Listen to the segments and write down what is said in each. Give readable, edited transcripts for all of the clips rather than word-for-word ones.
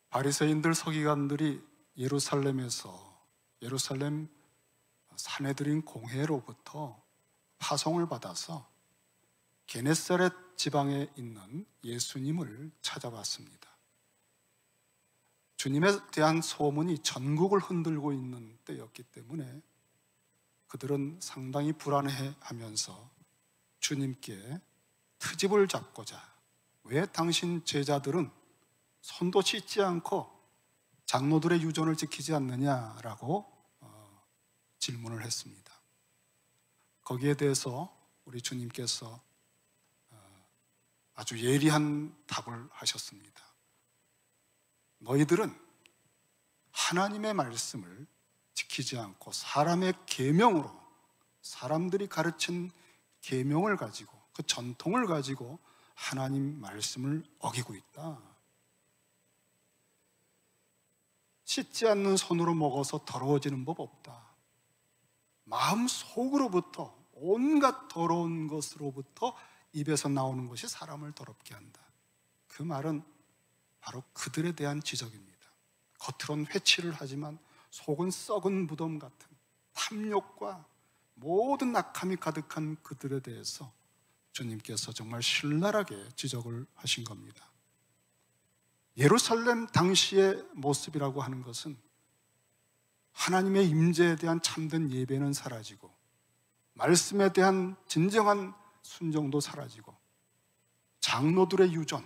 바리새인들 서기관들이 예루살렘 사내들인 공회로부터 파송을 받아서 게네사렛 지방에 있는 예수님을 찾아왔습니다. 주님에 대한 소문이 전국을 흔들고 있는 때였기 때문에 그들은 상당히 불안해하면서 주님께 트집을 잡고자, 왜 당신 제자들은 손도 씻지 않고 장로들의 유전을 지키지 않느냐라고 질문을 했습니다. 거기에 대해서 우리 주님께서 아주 예리한 답을 하셨습니다. 너희들은 하나님의 말씀을 지키지 않고 사람의 계명으로, 사람들이 가르친 계명을 가지고, 그 전통을 가지고 하나님 말씀을 어기고 있다. 씻지 않는 손으로 먹어서 더러워지는 법 없다. 마음 속으로부터, 온갖 더러운 것으로부터 입에서 나오는 것이 사람을 더럽게 한다. 그 말은 바로 그들에 대한 지적입니다. 겉으론 회치를 하지만 속은 썩은 무덤 같은 탐욕과 모든 악함이 가득한 그들에 대해서 주님께서 정말 신랄하게 지적을 하신 겁니다. 예루살렘 당시의 모습이라고 하는 것은 하나님의 임재에 대한 참된 예배는 사라지고, 말씀에 대한 진정한 순종도 사라지고, 장로들의 유전,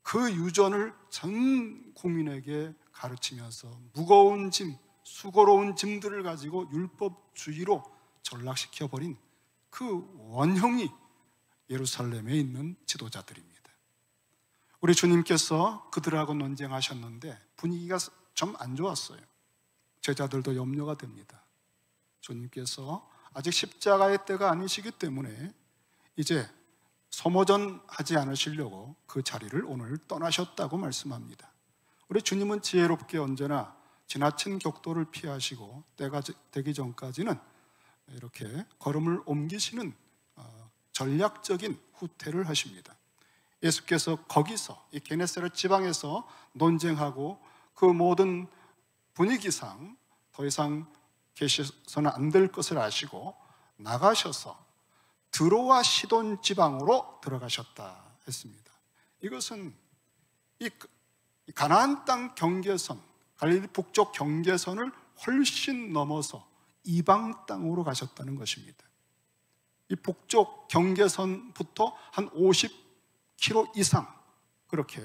그 유전을 전 국민에게 가르치면서 무거운 짐, 수고로운 짐들을 가지고 율법주의로 전락시켜버린 그 원형이 예루살렘에 있는 지도자들입니다. 우리 주님께서 그들하고 논쟁하셨는데 분위기가 좀 안 좋았어요. 제자들도 염려가 됩니다. 주님께서 아직 십자가의 때가 아니시기 때문에 이제 소모전하지 않으시려고 그 자리를 오늘 떠나셨다고 말씀합니다. 우리 주님은 지혜롭게 언제나 지나친 격도를 피하시고 때가 되기 전까지는 이렇게 걸음을 옮기시는 전략적인 후퇴를 하십니다. 예수께서 거기서, 이 게네사렛 지방에서 논쟁하고 그 모든 분위기상 더 이상 계셔서는 안 될 것을 아시고 나가셔서 드로와 시돈 지방으로 들어가셨다 했습니다. 이것은 이 가나안 땅 경계선, 갈릴리 북쪽 경계선을 훨씬 넘어서 이방 땅으로 가셨다는 것입니다. 이 북쪽 경계선부터 한 50km 이상, 그렇게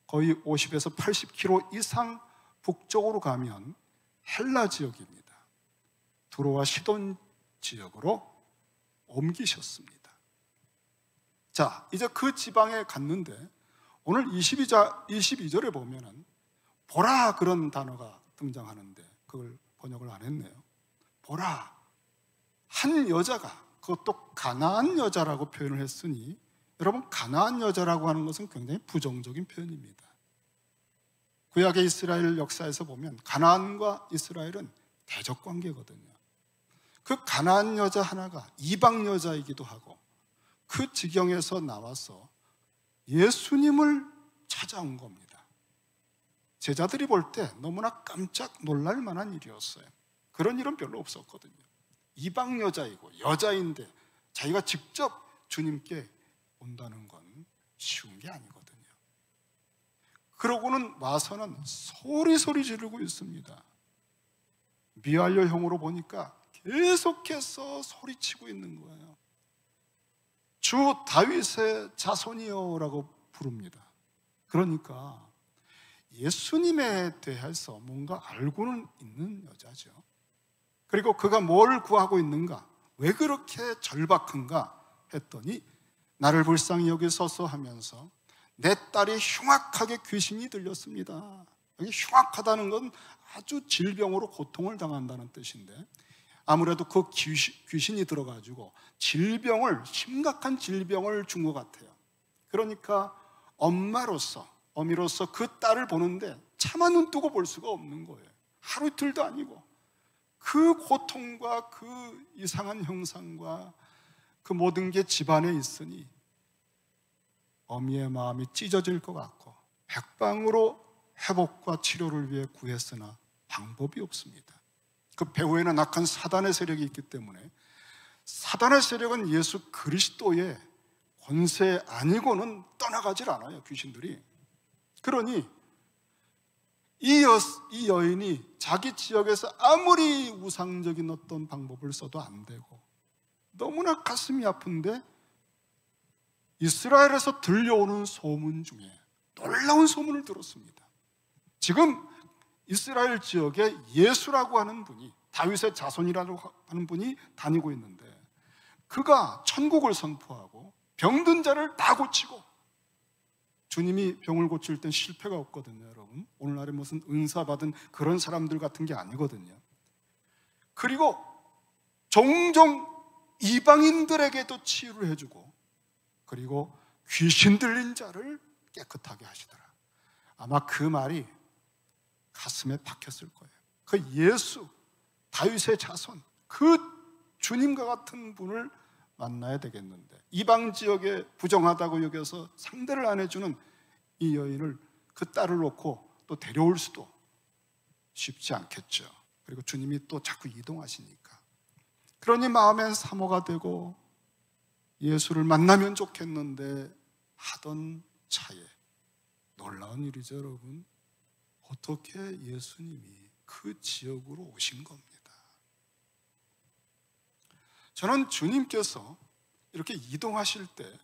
거의 50에서 80km 이상 북쪽으로 가면 헬라 지역입니다. 두로와 시돈 지역으로 옮기셨습니다. 자, 이제 그 지방에 갔는데 오늘 22절에 보면은 보라, 그런 단어가 등장하는데 그걸 번역을 안 했네요. 보라, 한 여자가, 그것도 가나안 여자라고 표현을 했으니, 여러분, 가나안 여자라고 하는 것은 굉장히 부정적인 표현입니다. 구약의 이스라엘 역사에서 보면 가나안과 이스라엘은 대적 관계거든요. 그 가나안 여자 하나가 이방 여자이기도 하고 그 지경에서 나와서 예수님을 찾아온 겁니다. 제자들이 볼 때 너무나 깜짝 놀랄 만한 일이었어요. 그런 일은 별로 없었거든요. 이방 여자이고 여자인데 자기가 직접 주님께 온다는 건 쉬운 게 아니거든요. 그러고는 와서는 소리 지르고 있습니다. 미알려형으로 보니까 계속해서 소리치고 있는 거예요. 주 다윗의 자손이여라고 부릅니다. 그러니까 예수님에 대해서 뭔가 알고는 있는 여자죠. 그리고 그가 뭘 구하고 있는가, 왜 그렇게 절박한가 했더니 나를 불쌍히 여기소서 하면서 내 딸이 흉악하게 귀신이 들렸습니다. 여기 흉악하다는 건 아주 질병으로 고통을 당한다는 뜻인데, 아무래도 그 귀신이 들어가지고 심각한 질병을 준 것 같아요. 그러니까 어미로서 그 딸을 보는데 차마 눈 뜨고 볼 수가 없는 거예요. 하루 이틀도 아니고 그 고통과 그 이상한 형상과 그 모든 게 집안에 있으니 어미의 마음이 찢어질 것 같고 회복과 치료를 위해 구했으나 방법이 없습니다. 그 배후에는 악한 사단의 세력이 있기 때문에 사단의 세력은 예수 그리스도의 권세 아니고는 떠나가질 않아요, 귀신들이. 그러니 이 여인이 자기 지역에서 아무리 우상적인 어떤 방법을 써도 안 되고 너무나 가슴이 아픈데 이스라엘에서 들려오는 소문 중에 놀라운 소문을 들었습니다. 지금 이스라엘 지역에 예수라고 하는 분이, 다윗의 자손이라고 하는 분이 다니고 있는데 그가 천국을 선포하고 병든 자를 다 고치고, 주님이 병을 고칠 땐 실패가 없거든요, 여러분. 오늘날에 무슨 은사 받은 그런 사람들 같은 게 아니거든요. 그리고 종종 이방인들에게도 치유를 해주고, 그리고 귀신 들린 자를 깨끗하게 하시더라. 아마 그 말이 가슴에 박혔을 거예요. 그 예수, 다윗의 자손, 그 주님과 같은 분을 만나야 되겠는데 이방 지역에 부정하다고 여겨서 상대를 안 해주는 이 여인을, 그 딸을 놓고 또 데려올 수도 쉽지 않겠죠. 그리고 주님이 또 자꾸 이동하시니까. 그러니 마음엔 사모가 되고 예수를 만나면 좋겠는데 하던 차에 놀라운 일이죠, 여러분. 어떻게 예수님이 그 지역으로 오신 겁니다. 저는 주님께서 이렇게 이동하실 때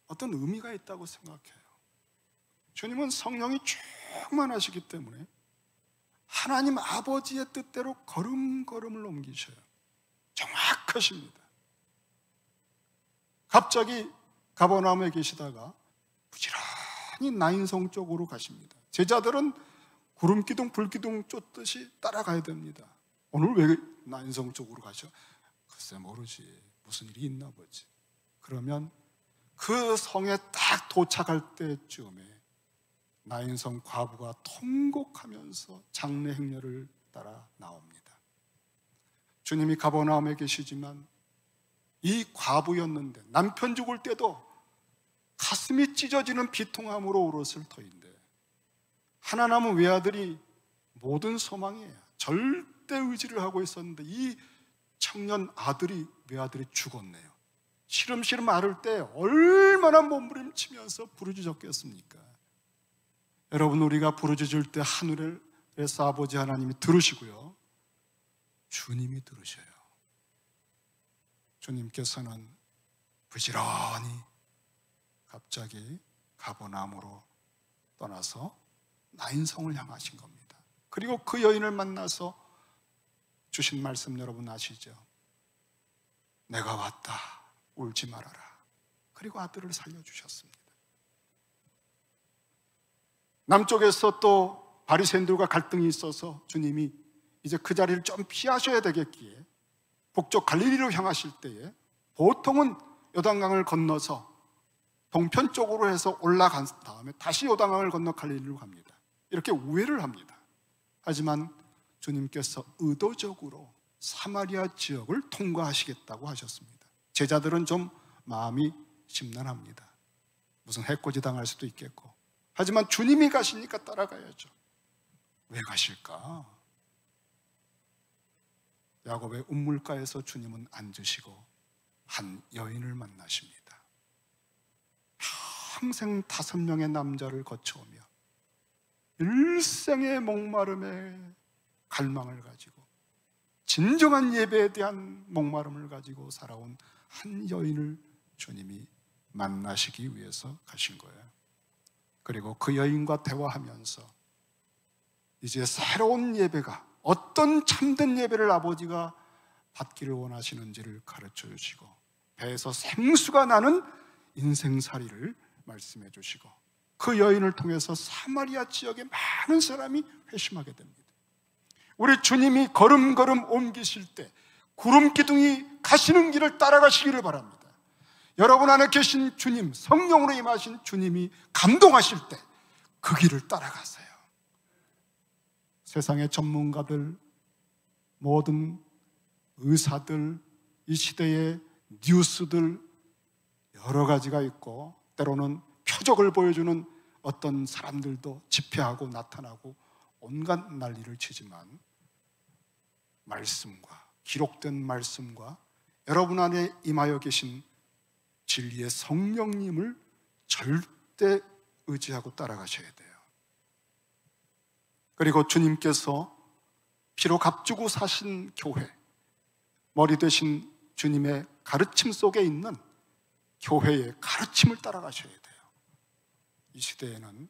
어떤 의미가 있다고 생각해요. 주님은 성령이 충만하시기 때문에 하나님 아버지의 뜻대로 걸음걸음을 옮기셔요. 정확하십니다. 갑자기 가버나움에 계시다가 부지런히 나인성 쪽으로 가십니다. 제자들은 구름기둥 불기둥 쫓듯이 따라가야 됩니다. 오늘 왜 나인성 쪽으로 가죠? 글쎄 모르지, 무슨 일이 있나 보지. 그러면 그 성에 딱 도착할 때쯤에 나인성 과부가 통곡하면서 장례 행렬을 따라 나옵니다. 주님이 가버나움에 계시지만 이 과부였는데 남편 죽을 때도 가슴이 찢어지는 비통함으로 울었을 터인데 하나 남은 외아들이 모든 소망이에요. 절대 의지를 하고 있었는데 이 청년 아들이, 외아들이 죽었네요. 시름시름 앓을 때 얼마나 몸부림치면서 부르짖었겠습니까? 여러분, 우리가 부르짖을 때 하늘에서 아버지 하나님이 들으시고요, 주님이 들으셔요. 주님께서는 부지런히 갑자기 가버나움으로 떠나서 나인성을 향하신 겁니다. 그리고 그 여인을 만나서 주신 말씀 여러분 아시죠? 내가 왔다, 울지 말아라. 그리고 아들을 살려주셨습니다. 남쪽에서 또 바리새인들과 갈등이 있어서 주님이 이제 그 자리를 좀 피하셔야 되겠기에 북쪽 갈릴리로 향하실 때에 보통은 요단강을 건너서 동편 쪽으로 해서 올라간 다음에 다시 요단강을 건너 갈릴리로 갑니다. 이렇게 우회를 합니다. 하지만 주님께서 의도적으로 사마리아 지역을 통과하시겠다고 하셨습니다. 제자들은 좀 마음이 심란합니다. 무슨 해코지 당할 수도 있겠고. 하지만 주님이 가시니까 따라가야죠. 왜 가실까? 야곱의 운물가에서 주님은 앉으시고 한 여인을 만나십니다. 평생 5명의 남자를 거쳐오며 일생의 목마름에 갈망을 가지고 진정한 예배에 대한 목마름을 가지고 살아온 한 여인을 주님이 만나시기 위해서 가신 거예요. 그리고 그 여인과 대화하면서 이제 새로운 예배가, 어떤 참된 예배를 아버지가 받기를 원하시는지를 가르쳐 주시고 배에서 생수가 나는 인생살이를 말씀해 주시고 그 여인을 통해서 사마리아 지역의 많은 사람이 회심하게 됩니다. 우리 주님이 걸음걸음 옮기실 때 구름기둥이 가시는 길을 따라가시기를 바랍니다. 여러분 안에 계신 주님, 성령으로 임하신 주님이 감동하실 때 그 길을 따라가세요. 세상의 전문가들, 모든 의사들, 이 시대의 뉴스들 여러 가지가 있고 때로는 표적을 보여주는 어떤 사람들도 집회하고 나타나고 온갖 난리를 치지만 말씀과, 기록된 말씀과 여러분 안에 임하여 계신 진리의 성령님을 절대 의지하고 따라가셔야 돼요. 그리고 주님께서 피로 값주고 사신 교회, 머리 되신 주님의 가르침 속에 있는 교회의 가르침을 따라가셔야 돼요. 이 시대에는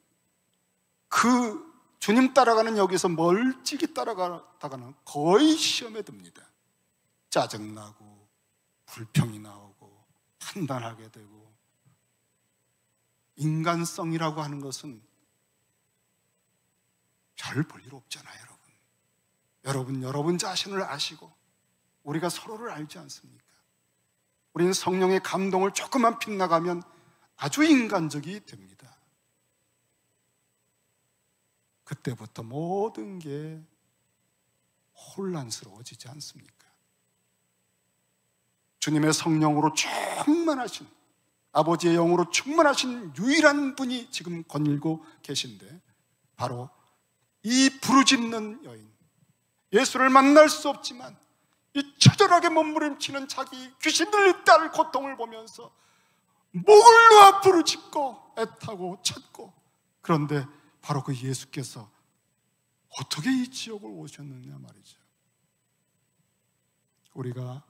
그 주님 따라가는 여기서 멀찍이 따라가다가는 거의 시험에 듭니다. 짜증나고 불평이 나오고 판단하게 되고. 인간성이라고 하는 것은 별 볼 일 없잖아요. 여러분 자신을 아시고 우리가 서로를 알지 않습니까? 우리는 성령의 감동을 조금만 빗나가면 아주 인간적이 됩니다. 그때부터 모든 게 혼란스러워지지 않습니까? 주님의 성령으로 충만하신, 아버지의 영으로 충만하신 유일한 분이 지금 거닐고 계신데, 바로 이 부르짖는 여인, 예수를 만날 수 없지만 이 처절하게 몸부림치는 자기 귀신 들린 딸 고통을 보면서 목을 놓아 부르짖고 애타고 찾고, 그런데 바로 그 예수께서 어떻게 이 지역을 오셨느냐 말이죠. 우리가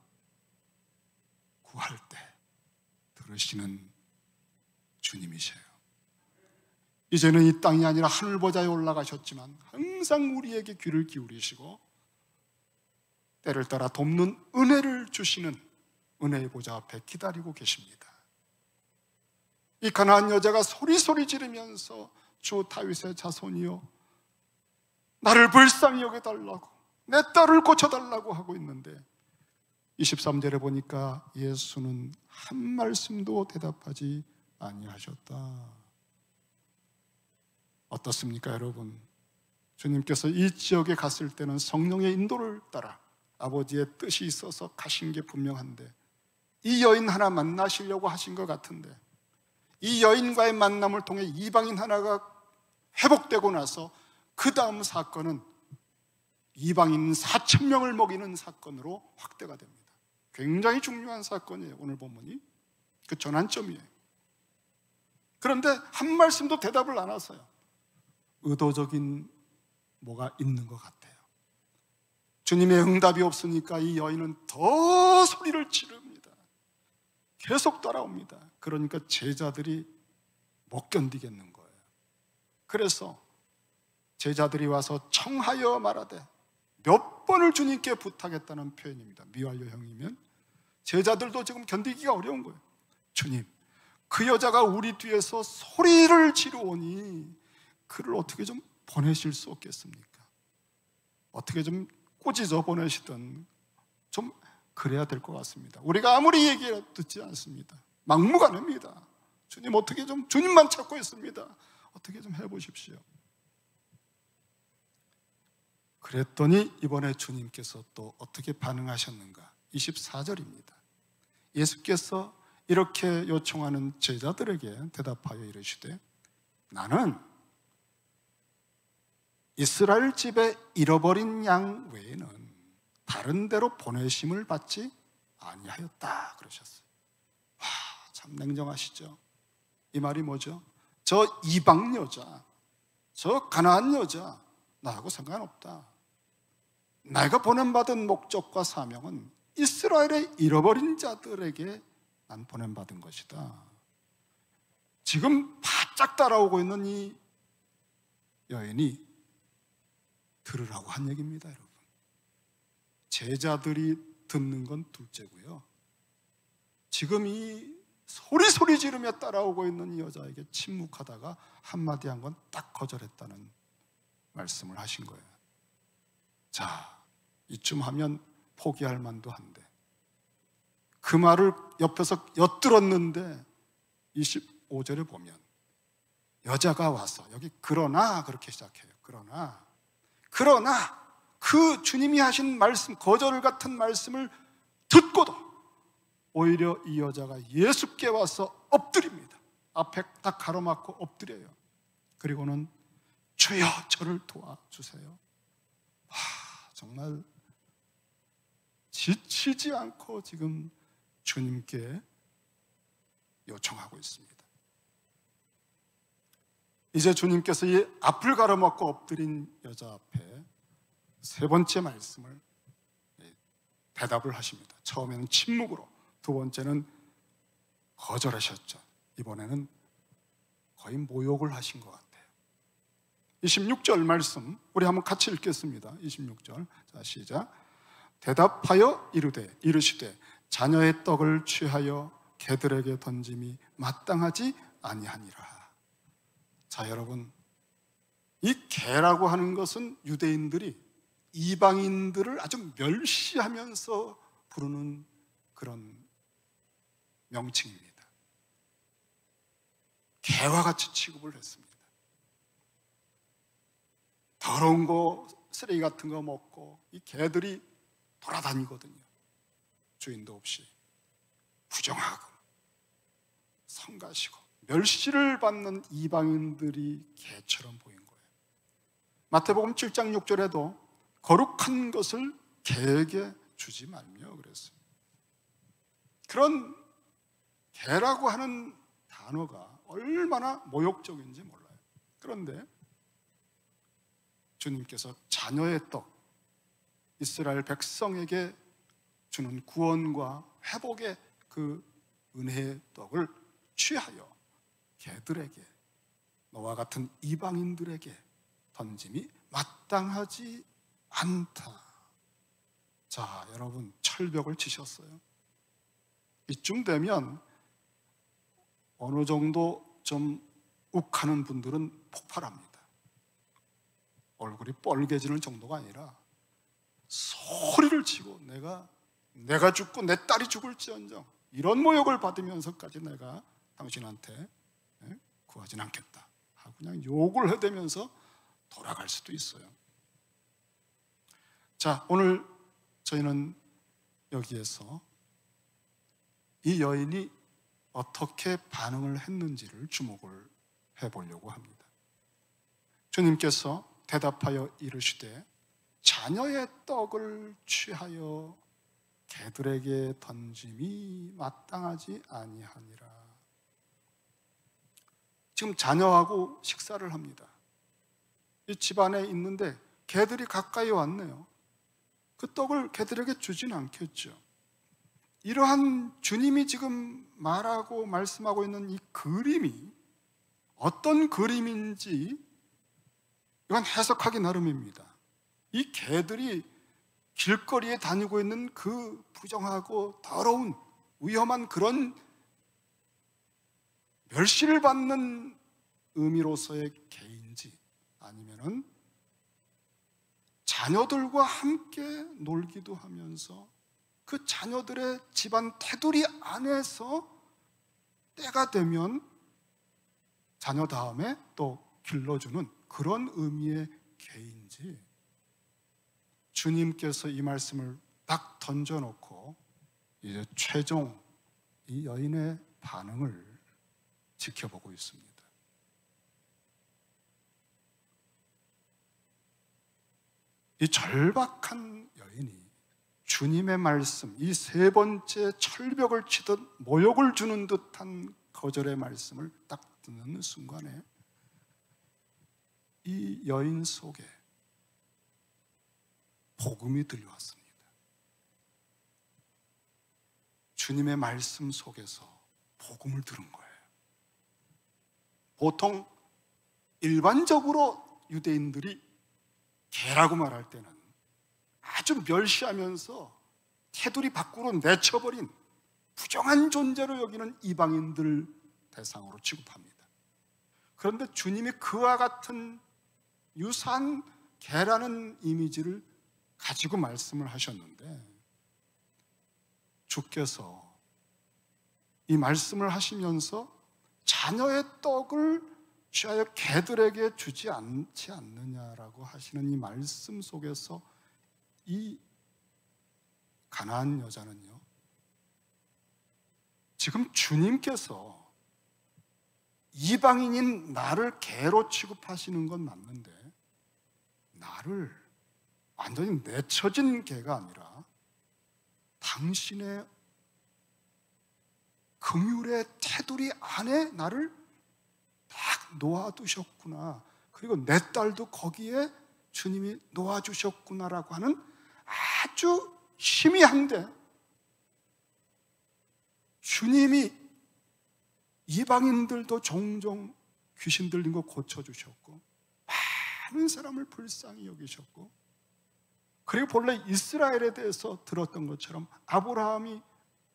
구할 때 들으시는 주님이세요. 이제는 이 땅이 아니라 하늘 보좌에 올라가셨지만 항상 우리에게 귀를 기울이시고 때를 따라 돕는 은혜를 주시는 은혜의 보좌 앞에 기다리고 계십니다. 이 가나안 여자가 소리소리 지르면서 주 다윗의 자손이여, 나를 불쌍히 여겨달라고, 내 딸을 고쳐달라고 하고 있는데 23절에 보니까 예수는 한 말씀도 대답하지 아니하셨다. 어떻습니까, 여러분? 주님께서 이 지역에 갔을 때는 성령의 인도를 따라 아버지의 뜻이 있어서 가신 게 분명한데, 이 여인 하나 만나시려고 하신 것 같은데, 이 여인과의 만남을 통해 이방인 하나가 회복되고 나서 그 다음 사건은 이방인 4,000명을 먹이는 사건으로 확대가 됩니다. 굉장히 중요한 사건이에요. 오늘 본문이 그 전환점이에요. 그런데 한 말씀도 대답을 안 하세요. 의도적인 뭐가 있는 것 같아요. 주님의 응답이 없으니까 이 여인은 더 소리를 지릅니다. 계속 따라옵니다. 그러니까 제자들이 못 견디겠는 거예요. 그래서 제자들이 와서 청하여 말하되, 몇 번을 주님께 부탁했다는 표현입니다. 미완료형이면 제자들도 지금 견디기가 어려운 거예요. 주님, 그 여자가 우리 뒤에서 소리를 지르오니 그를 어떻게 좀 보내실 수 없겠습니까? 어떻게 좀 꾸짖어 보내시든 좀 그래야 될 것 같습니다. 우리가 아무리 얘기해도 듣지 않습니다. 막무가내입니다. 주님, 어떻게 좀, 주님만 찾고 있습니다. 어떻게 좀 해보십시오. 그랬더니 이번에 주님께서 또 어떻게 반응하셨는가? 24절입니다. 예수께서 이렇게 요청하는 제자들에게 대답하여 이르시되, 나는 이스라엘 집에 잃어버린 양 외에는 다른 데로 보내심을 받지 아니하였다 그러셨어요. 와, 참 냉정하시죠? 이 말이 뭐죠? 저 이방 여자, 저 가나안 여자 나하고 상관없다. 내가 보냄받은 목적과 사명은 이스라엘의 잃어버린 자들에게 난 보냄받은 것이다. 지금 바짝 따라오고 있는 이 여인이 들으라고 한 얘기입니다, 여러분. 제자들이 듣는 건 둘째고요, 지금 이 소리 지르며 따라오고 있는 이 여자에게 침묵하다가 한마디 한 건 딱 거절했다는 말씀을 하신 거예요. 자, 이쯤 하면 포기할 만도 한데, 그 말을 옆에서 엿들었는데 25절에 보면 여자가 와서, 여기 그러나 그렇게 시작해요. 그러나 그 주님이 하신 말씀, 거절 같은 말씀을 듣고도 오히려 이 여자가 예수께 와서 엎드립니다. 앞에 딱 가로막고 엎드려요. 그리고는 주여 저를 도와주세요. 정말 지치지 않고 지금 주님께 요청하고 있습니다. 이제 주님께서 이 앞을 가로막고 엎드린 여자 앞에 세 번째 말씀을 대답을 하십니다. 처음에는 침묵으로, 두 번째는 거절하셨죠. 이번에는 거의 모욕을 하신 것 같아요. 26절 말씀 우리 한번 같이 읽겠습니다. 26절, 자 시작. 대답하여 이르시되 자녀의 떡을 취하여 개들에게 던짐이 마땅하지 아니하니라. 자 여러분, 이 개라고 하는 것은 유대인들이 이방인들을 아주 멸시하면서 부르는 그런 명칭입니다. 개와 같이 취급을 했습니다. 더러운 거, 쓰레기 같은 거 먹고 이 개들이 돌아다니거든요. 주인도 없이 부정하고 성가시고 멸시를 받는 이방인들이 개처럼 보인 거예요. 마태복음 7장 6절에도 거룩한 것을 개에게 주지 말며 그랬어요. 그런 개라고 하는 단어가 얼마나 모욕적인지 몰라요. 그런데 주님께서 자녀의 떡, 이스라엘 백성에게 주는 구원과 회복의 그 은혜의 떡을 취하여 개들에게, 너와 같은 이방인들에게 던짐이 마땅하지 않다. 자, 여러분, 철벽을 치셨어요. 이쯤 되면 어느 정도 좀 욱하는 분들은 폭발합니다. 얼굴이 뻘개지는 정도가 아니라 소리를 치고 내가 죽고 내 딸이 죽을지언정 이런 모욕을 받으면서까지 내가 당신한테 구하진 않겠다 하고 그냥 욕을 해대면서 돌아갈 수도 있어요. 자, 오늘 저희는 여기에서 이 여인이 어떻게 반응을 했는지를 주목을 해보려고 합니다. 주님께서 대답하여 이르시되 자녀의 떡을 취하여 개들에게 던짐이 마땅하지 아니하니라. 지금 자녀하고 식사를 합니다. 이 집안에 있는데 개들이 가까이 왔네요. 그 떡을 개들에게 주진 않겠죠. 이러한 주님이 지금 말하고 말씀하고 있는 이 그림이 어떤 그림인지 이건 해석하기 나름입니다. 이 개들이 길거리에 다니고 있는 그 부정하고 더러운 위험한 그런 멸시를 받는 의미로서의 개인지 아니면은 자녀들과 함께 놀기도 하면서 그 자녀들의 집안 테두리 안에서 때가 되면 자녀 다음에 또 길러주는 그런 의미의 개인지, 주님께서 이 말씀을 딱 던져놓고 이제 최종 이 여인의 반응을 지켜보고 있습니다. 이 절박한 여인이 주님의 말씀, 이 세 번째 철벽을 치듯 모욕을 주는 듯한 거절의 말씀을 딱 듣는 순간에 이 여인 속에 복음이 들려왔습니다. 주님의 말씀 속에서 복음을 들은 거예요. 보통 일반적으로 유대인들이 개라고 말할 때는 아주 멸시하면서 테두리 밖으로 내쳐버린 부정한 존재로 여기는 이방인들 대상으로 취급합니다. 그런데 주님이 그와 같은 유사한 개라는 이미지를 가지고 말씀을 하셨는데, 주께서 이 말씀을 하시면서 자녀의 떡을 취하여 개들에게 주지 않지 않느냐라고 하시는 이 말씀 속에서 이 가나안 여자는요, 지금 주님께서 이방인인 나를 개로 취급하시는 건 맞는데 나를 완전히 내쳐진 개가 아니라 당신의 긍휼의 테두리 안에 나를 딱 놓아두셨구나. 그리고 내 딸도 거기에 주님이 놓아주셨구나라고 하는 아주 희미한데, 주님이 이방인들도 종종 귀신 들린 거 고쳐주셨고 많은 사람을 불쌍히 여기셨고, 그리고 본래 이스라엘에 대해서 들었던 것처럼 아브라함이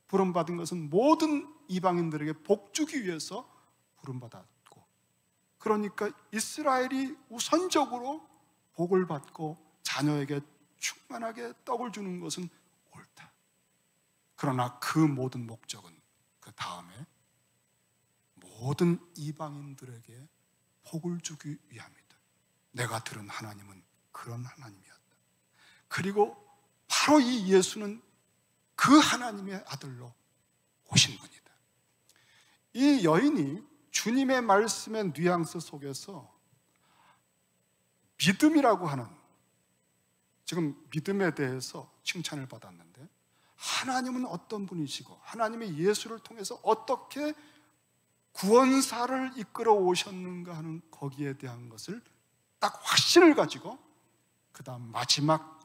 부름받은 것은 모든 이방인들에게 복 주기 위해서 부름받았고, 그러니까 이스라엘이 우선적으로 복을 받고 자녀에게 충만하게 떡을 주는 것은 옳다. 그러나 그 모든 목적은 그 다음에 모든 이방인들에게 복을 주기 위함이다. 내가 들은 하나님은 그런 하나님이었다. 그리고 바로 이 예수는 그 하나님의 아들로 오신 분이다. 이 여인이 주님의 말씀의 뉘앙스 속에서 믿음이라고 하는, 지금 믿음에 대해서 칭찬을 받았는데 하나님은 어떤 분이시고 하나님의 예수를 통해서 어떻게 구원사를 이끌어 오셨는가 하는 거기에 대한 것을 딱 확신을 가지고 그 다음 마지막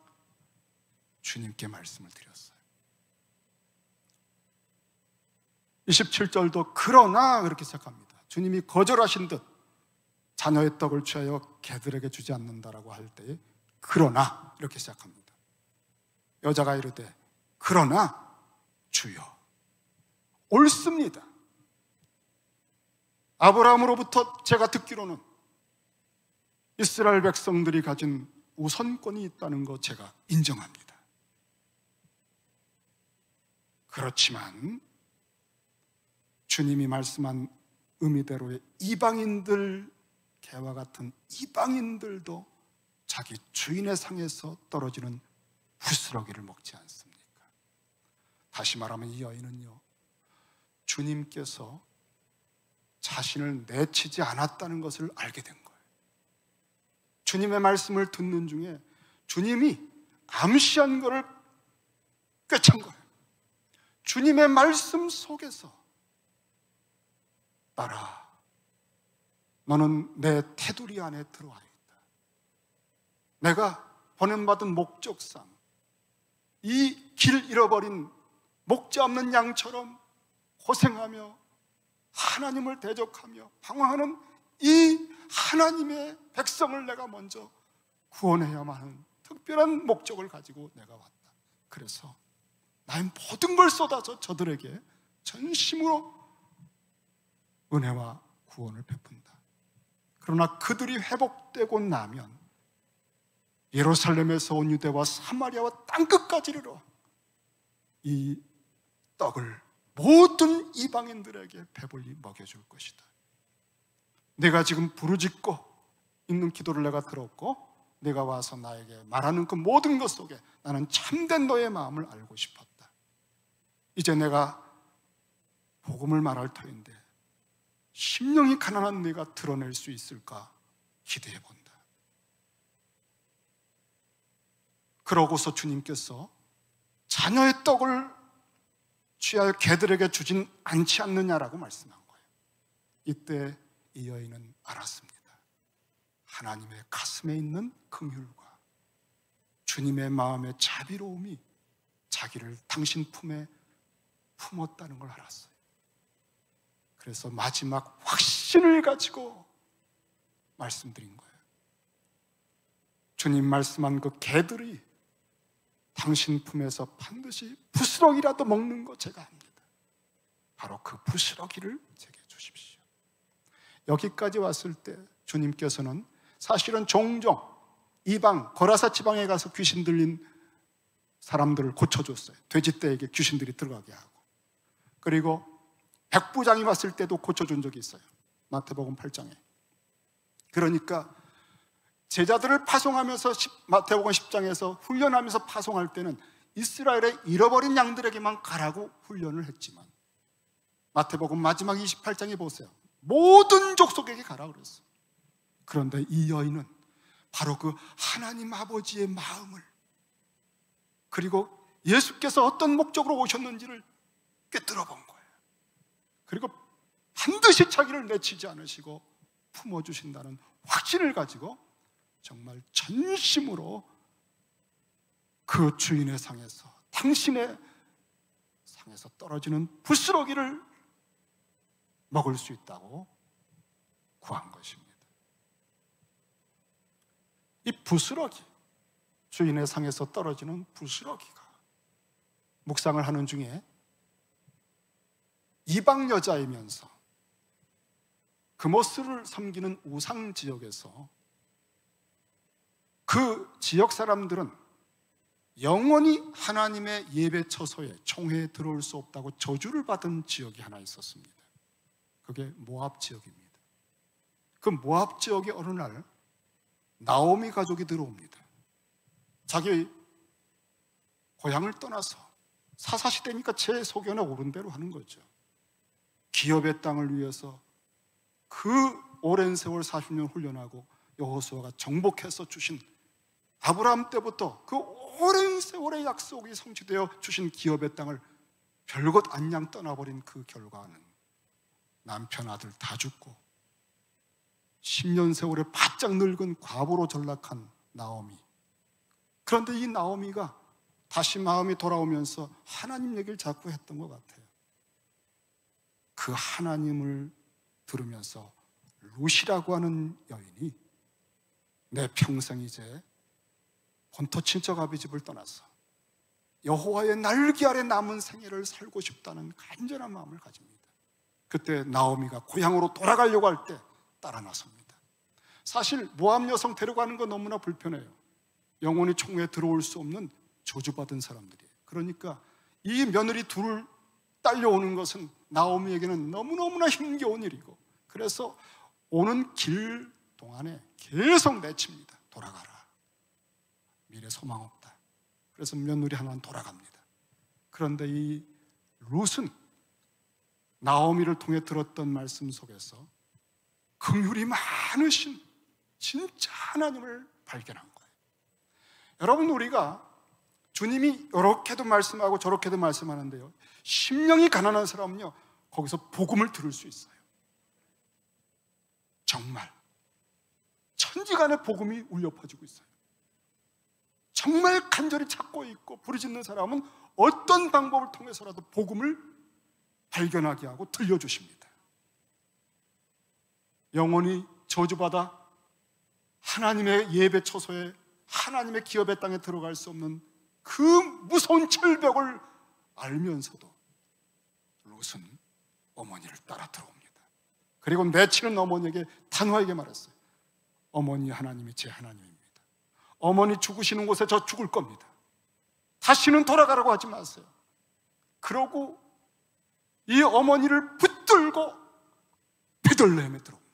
주님께 말씀을 드렸어요. 27절도 그러나 그렇게 시작합니다. 주님이 거절하신 듯 자녀의 떡을 취하여 개들에게 주지 않는다라고 할 때에 그러나 이렇게 시작합니다. 여자가 이르되 그러나 주여. 옳습니다. 아브라함으로부터 제가 듣기로는 이스라엘 백성들이 가진 우선권이 있다는 거 제가 인정합니다. 그렇지만 주님이 말씀한 의미대로의 이방인들, 개와 같은 이방인들도 자기 주인의 상에서 떨어지는 부스러기를 먹지 않습니까? 다시 말하면 이 여인은요, 주님께서 자신을 내치지 않았다는 것을 알게 된 거예요. 주님의 말씀을 듣는 중에 주님이 암시한 것을 꿰찬 거예요. 주님의 말씀 속에서 딸아, 너는 내 테두리 안에 들어와 있다. 내가 버림받은 목적상 이 길 잃어버린 목자 없는 양처럼 고생하며 하나님을 대적하며 방황하는 이 하나님의 백성을 내가 먼저 구원해야만 하는 특별한 목적을 가지고 내가 왔다. 그래서 나의 모든 걸 쏟아서 저들에게 전심으로 은혜와 구원을 베푼다. 그러나 그들이 회복되고 나면 예루살렘에서 온 유대와 사마리아와 땅끝까지 이르러 이 떡을 모든 이방인들에게 배불리 먹여줄 것이다. 내가 지금 부르짖고 있는 기도를 내가 들었고 내가 와서 나에게 말하는 그 모든 것 속에 나는 참된 너의 마음을 알고 싶었다. 이제 내가 복음을 말할 터인데 심령이 가난한 네가 드러낼 수 있을까 기대해 본다. 그러고서 주님께서 자녀의 떡을 취하여 개들에게 주진 않지 않느냐라고 말씀한 거예요. 이때 이 여인은 알았습니다. 하나님의 가슴에 있는 긍휼과 주님의 마음의 자비로움이 자기를 당신 품에 품었다는 걸 알았어요. 그래서 마지막 확신을 가지고 말씀드린 거예요. 주님 말씀한 그 개들이 당신 품에서 반드시 부스러기라도 먹는 거 제가 압니다. 바로 그 부스러기를 제게 주십시오. 여기까지 왔을 때 주님께서는 사실은 종종 이방 거라사 지방에 가서 귀신 들린 사람들을 고쳐줬어요. 돼지떼에게 귀신들이 들어가게 하고, 그리고 백부장이 왔을 때도 고쳐준 적이 있어요. 마태복음 8장에. 그러니까 제자들을 파송하면서 마태복음 10장에서 훈련하면서 파송할 때는 이스라엘의 잃어버린 양들에게만 가라고 훈련을 했지만 마태복음 마지막 28장에 보세요. 모든 족속에게 가라 그랬어. 그런데 이 여인은 바로 그 하나님 아버지의 마음을, 그리고 예수께서 어떤 목적으로 오셨는지를 꿰뚫어 본 거예요. 그리고 반드시 자기를 내치지 않으시고 품어주신다는 확신을 가지고 정말 전심으로 그 주인의 상에서, 당신의 상에서 떨어지는 부스러기를 먹을 수 있다고 구한 것입니다. 이 부스러기, 주인의 상에서 떨어지는 부스러기가 묵상을 하는 중에 이방 여자이면서 그모스를 섬기는 우상 지역에서 그 지역 사람들은 영원히 하나님의 예배 처소에, 총회에 들어올 수 없다고 저주를 받은 지역이 하나 있었습니다. 그게 모압 지역입니다. 그 모압 지역에 어느 날 나오미 가족이 들어옵니다. 자기 고향을 떠나서, 사사시대니까 제 소견에 옳은 대로 하는 거죠. 기업의 땅을 위해서 그 오랜 세월 40년 훈련하고 여호수아가 정복해서 주신, 아브라함 때부터 그 오랜 세월의 약속이 성취되어 주신 기업의 땅을 별것 안양 떠나버린 그 결과는 남편 아들 다 죽고 10년 세월에 바짝 늙은 과부로 전락한 나오미. 그런데 이 나오미가 다시 마음이 돌아오면서 하나님 얘기를 자꾸 했던 것 같아요. 그 하나님을 들으면서 룻이라고 하는 여인이 내 평생 이제 본토 친척 아비 집을 떠나서 여호와의 날개 아래 남은 생애를 살고 싶다는 간절한 마음을 가집니다. 그때 나오미가 고향으로 돌아가려고 할 때 따라 나섭니다. 사실 모압 여성 데려가는 건 너무나 불편해요. 영원히 총회에 들어올 수 없는 저주받은 사람들이에요. 그러니까 이 며느리 둘을 딸려오는 것은 나오미에게는 너무너무나 힘겨운 일이고, 그래서 오는 길 동안에 계속 내칩니다. 돌아가라, 미래 소망 없다. 그래서 며느리 하나는 돌아갑니다. 그런데 이 룻은 나오미를 통해 들었던 말씀 속에서 긍휼이 많으신 진짜 하나님을 발견한 거예요. 여러분, 우리가 주님이 이렇게도 말씀하고 저렇게도 말씀하는데요, 심령이 가난한 사람은요 거기서 복음을 들을 수 있어요. 정말 천지간의 복음이 울려 퍼지고 있어요. 정말 간절히 찾고 있고 부르짖는 사람은 어떤 방법을 통해서라도 복음을 발견하게 하고 들려주십니다. 영원히 저주받아 하나님의 예배 처소에, 하나님의 기업의 땅에 들어갈 수 없는 그 무서운 철벽을 알면서도 룻은 어머니를 따라 들어옵니다. 그리고 내치는 어머니에게 단호하게 말했어요. 어머니, 하나님이 제 하나님입니다. 어머니 죽으시는 곳에 저 죽을 겁니다. 다시는 돌아가라고 하지 마세요. 그러고 이 어머니를 붙들고 베들레헴에 들어옵니다.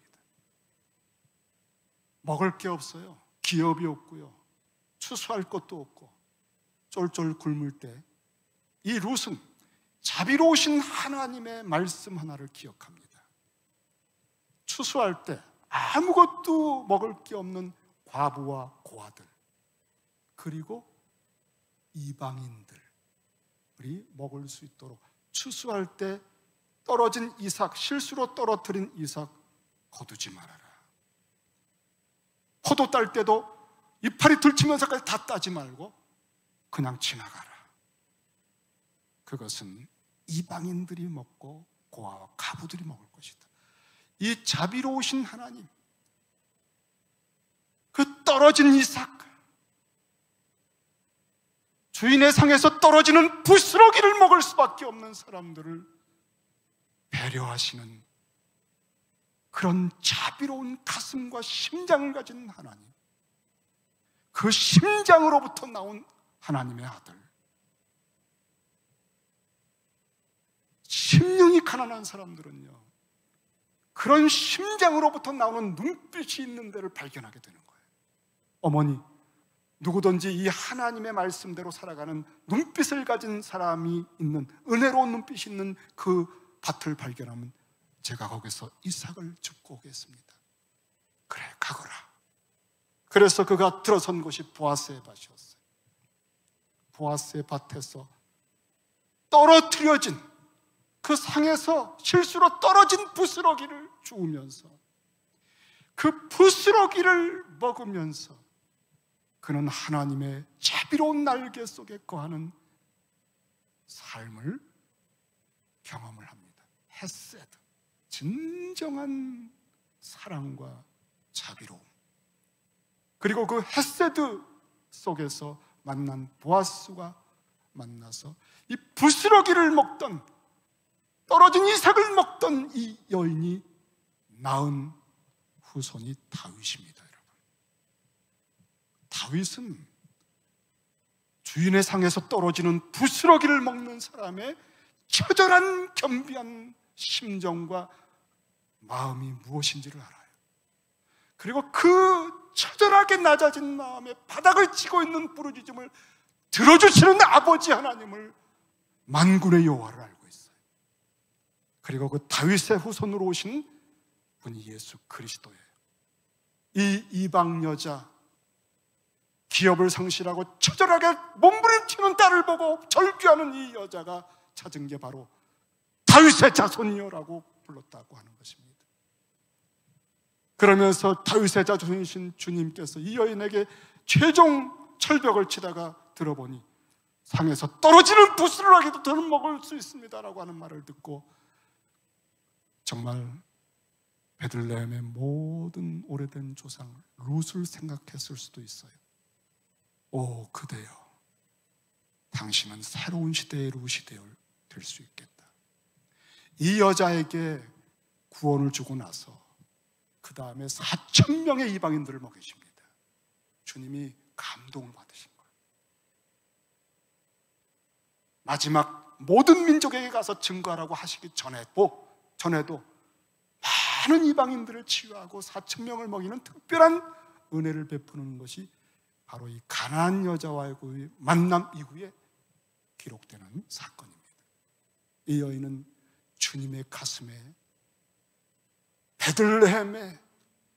먹을 게 없어요. 기업이 없고요, 추수할 것도 없고 쫄쫄 굶을 때 이 룻은 자비로우신 하나님의 말씀 하나를 기억합니다. 추수할 때 아무것도 먹을 게 없는 과부와 고아들, 그리고 이방인들이 먹을 수 있도록 추수할 때 떨어진 이삭, 실수로 떨어뜨린 이삭 거두지 말아라. 포도 딸 때도 이파리 들치면서까지 다 따지 말고 그냥 지나가라. 그것은 이방인들이 먹고 고아와 가부들이 먹을 것이다. 이 자비로우신 하나님, 그 떨어진 이삭, 주인의 상에서 떨어지는 부스러기를 먹을 수밖에 없는 사람들을 배려하시는 그런 자비로운 가슴과 심장을 가진 하나님, 그 심장으로부터 나온 하나님의 아들. 심령이 가난한 사람들은요, 그런 심장으로부터 나오는 눈빛이 있는 데를 발견하게 되는 거예요. 어머니, 누구든지 이 하나님의 말씀대로 살아가는 눈빛을 가진 사람이 있는, 은혜로운 눈빛이 있는 그 밭을 발견하면 제가 거기서 이삭을 줍고 오겠습니다. 그래, 가거라. 그래서 그가 들어선 곳이 보아스의 밭이었어요. 보아스의 밭에서 떨어뜨려진, 그 상에서 실수로 떨어진 부스러기를 주우면서, 그 부스러기를 먹으면서 그는 하나님의 자비로운 날개 속에 거하는 삶을 경험을 합니다. 헤세드, 진정한 사랑과 자비로움. 그리고 그 헤세드 속에서 만난 보아스와 만나서 이 부스러기를 먹던, 떨어진 이삭을 먹던 이 여인이 낳은 후손이 다윗입니다. 여러분, 다윗은 주인의 상에서 떨어지는 부스러기를 먹는 사람의 처절한 겸비한 심정과 마음이 무엇인지를 알아요. 그리고 그 처절하게 낮아진 마음에 바닥을 치고 있는 부르짖음을 들어주시는 아버지 하나님을, 만군의 여호와를 알고 있어요. 그리고 그 다윗의 후손으로 오신 분이 예수 그리스도예요. 이 이방 여자, 기업을 상실하고 처절하게 몸부림치는 딸을 보고 절규하는 이 여자가 찾은 게 바로 다윗의 자손이여라고 불렀다고 하는 것입니다. 그러면서 다윗의 자손이신 주님께서 이 여인에게 최종 철벽을 치다가 들어보니 상에서 떨어지는 부스러기도 더는 먹을 수 있습니다라고 하는 말을 듣고 정말 베들레헴의 모든 오래된 조상 룻을 생각했을 수도 있어요. 오, 그대여, 당신은 새로운 시대의 룻이 될 수 있겠다. 이 여자에게 구원을 주고 나서 그 다음에 4,000명의 이방인들을 먹이십니다. 주님이 감동을 받으신 거예요. 마지막 모든 민족에게 가서 증거하라고 하시기 전에도 많은 이방인들을 치유하고 4,000명을 먹이는 특별한 은혜를 베푸는 것이 바로 이 가나안 여자와의 만남 이후에 기록되는 사건입니다. 이 여인은 주님의 가슴에, 베들레헴의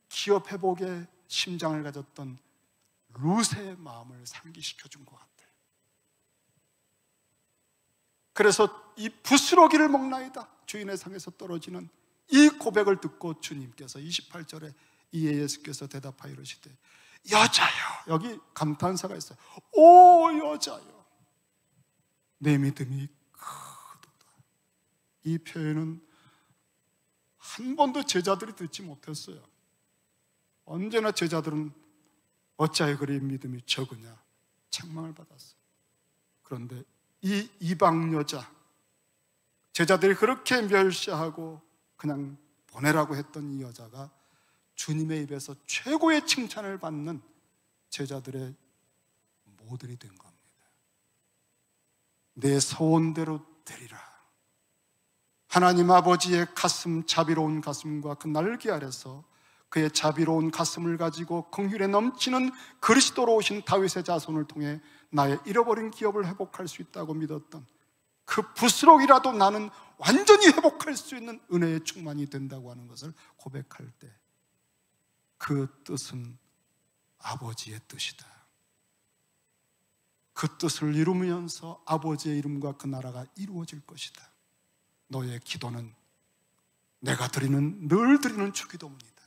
기업 회복의 심장을 가졌던 룻의 마음을 상기시켜 준 것 같아요. 그래서 이 부스러기를 먹나이다, 주인의 상에서 떨어지는 이 고백을 듣고 주님께서 28절에 이에 예수께서 대답하여 이르시되 여자여, 여기 감탄사가 있어요. 오 여자여, 내 믿음이 크도다. 이 표현은 한 번도 제자들이 듣지 못했어요. 언제나 제자들은 어찌하여 그리 믿음이 적으냐 책망을 받았어요. 그런데 이 이방 여자, 제자들이 그렇게 멸시하고 그냥 보내라고 했던 이 여자가 주님의 입에서 최고의 칭찬을 받는 제자들의 모델이 된 겁니다. 내 소원대로 되리라. 하나님 아버지의 가슴, 자비로운 가슴과 그 날개 아래서 그의 자비로운 가슴을 가지고 긍휼에 넘치는 그리스도로 오신 다윗의 자손을 통해 나의 잃어버린 기업을 회복할 수 있다고 믿었던 그 부스러기라도 나는 완전히 회복할 수 있는 은혜의 충만이 된다고 하는 것을 고백할 때 그 뜻은 아버지의 뜻이다. 그 뜻을 이루면서 아버지의 이름과 그 나라가 이루어질 것이다. 너의 기도는 내가 늘 드리는 주기도문이다.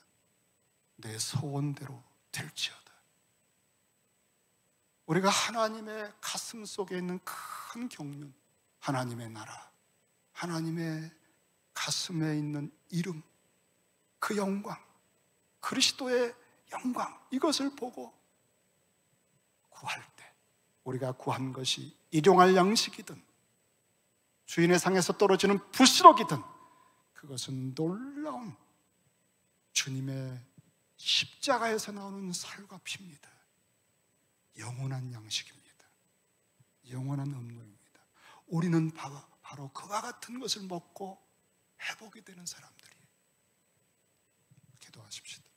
내 소원대로 될지어다. 우리가 하나님의 가슴 속에 있는 큰 경륜, 하나님의 나라, 하나님의 가슴에 있는 이름, 그 영광, 그리스도의 영광, 이것을 보고 구할 때 우리가 구한 것이 일용할 양식이든 주인의 상에서 떨어지는 부스러기든 그것은 놀라운 주님의 십자가에서 나오는 살과 피입니다. 영원한 양식입니다. 영원한 음료입니다. 우리는 바로 그와 같은 것을 먹고 회복이 되는 사람들이에요. 기도하십시다.